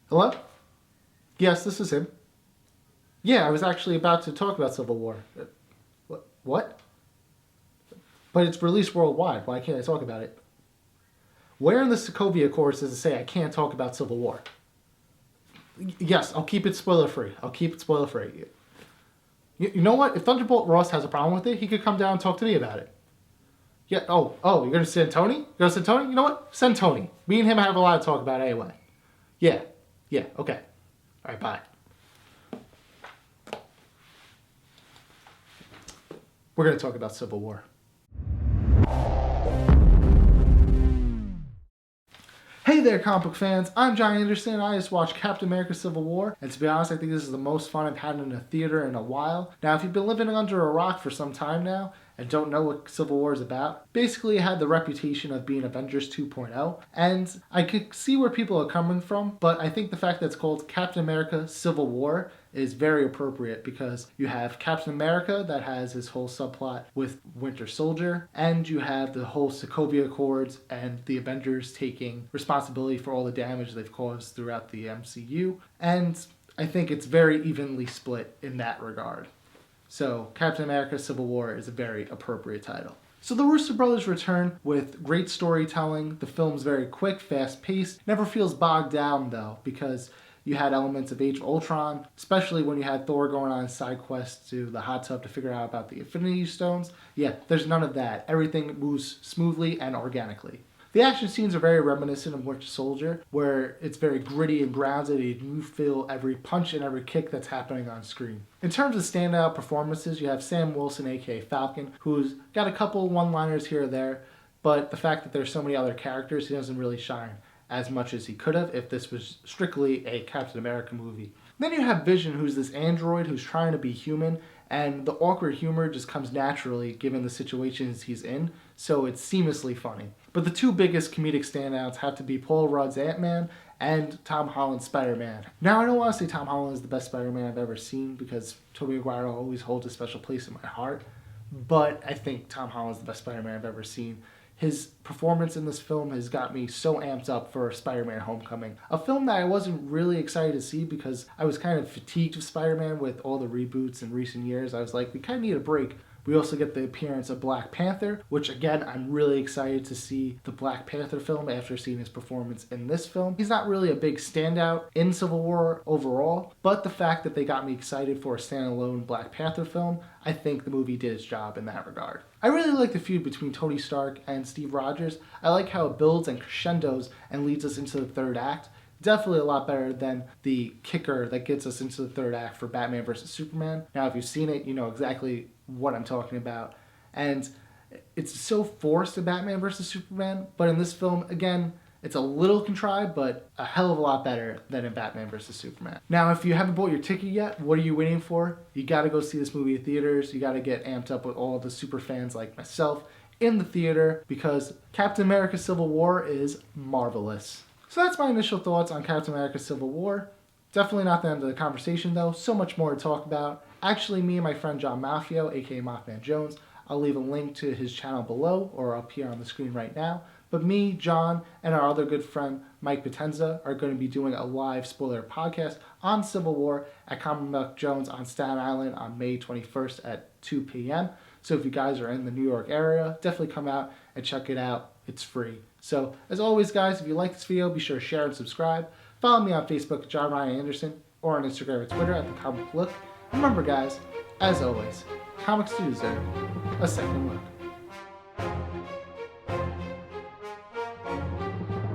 Hello? Yes, this is him. Yeah, I was actually about to talk about Civil War. What? But it's released worldwide. Why can't I talk about it? Where in the Sokovia Accords does it say I can't talk about Civil War? Yes, I'll keep it spoiler free. I'll keep it spoiler free. You know what? If Thunderbolt Ross has a problem with it, he could come down and talk to me about it. Yeah. Oh, you're gonna send Tony? You're gonna send Tony? You know what? Send Tony. Me and him have a lot to talk about anyway. Yeah. Okay. All right. Bye. We're gonna talk about Civil War. Hey there, comic book fans. I'm John Anderson, and I just watched Captain America Civil War, and to be honest, I think this is the most fun I've had in a theater in a while. Now, if you've been living under a rock for some time now, and don't know what Civil War is about, basically it had the reputation of being Avengers 2.0, and I could see where people are coming from, but I think the fact that it's called Captain America Civil War is very appropriate because you have Captain America that has his whole subplot with Winter Soldier, and you have the whole Sokovia Accords and the Avengers taking responsibility for all the damage they've caused throughout the MCU, and I think it's very evenly split in that regard. So Captain America Civil War is a very appropriate title. So the Russo brothers return with great storytelling. The film's very quick, fast-paced, never feels bogged down though, because you had elements of Age of Ultron, especially when you had Thor going on a side quest to the hot tub to figure out about the Infinity Stones. Yeah, there's none of that. Everything moves smoothly and organically. The action scenes are very reminiscent of Winter Soldier, where it's very gritty and grounded, and you feel every punch and every kick that's happening on screen. In terms of standout performances, you have Sam Wilson, aka Falcon, who's got a couple one-liners here or there, but the fact that there's so many other characters, he doesn't really shine as much as he could have if this was strictly a Captain America movie. Then you have Vision, who's this android who's trying to be human, and the awkward humor just comes naturally given the situations he's in, so it's seamlessly funny. But the two biggest comedic standouts have to be Paul Rudd's Ant-Man and Tom Holland's Spider-Man. Now, I don't want to say Tom Holland is the best Spider-Man I've ever seen because Tobey Maguire always holds a special place in my heart, but I think Tom Holland's the best Spider-Man I've ever seen. His performance in this film has got me so amped up for Spider-Man Homecoming. A film that I wasn't really excited to see because I was kind of fatigued of Spider-Man with all the reboots in recent years. I was like, we kind of need a break. We also get the appearance of Black Panther, which again, I'm really excited to see the Black Panther film after seeing his performance in this film. He's not really a big standout in Civil War overall, but the fact that they got me excited for a standalone Black Panther film, I think the movie did its job in that regard. I really like the feud between Tony Stark and Steve Rogers. I like how it builds and crescendos and leads us into the third act. Definitely a lot better than the kicker that gets us into the third act for Batman vs. Superman. Now, if you've seen it, you know exactly what I'm talking about. And it's so forced in Batman vs. Superman, but in this film, again, it's a little contrived, but a hell of a lot better than in Batman vs. Superman. Now, if you haven't bought your ticket yet, what are you waiting for? You gotta go see this movie in theaters. You gotta get amped up with all the super fans like myself in the theater because Captain America Civil War is marvelous. So that's my initial thoughts on Captain America Civil War. Definitely not the end of the conversation though, so much more to talk about. Actually, me and my friend John Maffio, aka Mothman Jones, I'll leave a link to his channel below or up here on the screen right now. But me, John, and our other good friend Mike Potenza are going to be doing a live spoiler podcast on Civil War at Comic Book Jones on Staten Island on May 21st at 2 p.m. So if you guys are in the New York area, definitely come out and check it out. It's free. So as always, guys, if you like this video, be sure to share and subscribe. Follow me on Facebook at John Ryan Anderson or on Instagram and Twitter at The Comic Look. Remember, guys, as always, comics do deserve a second look.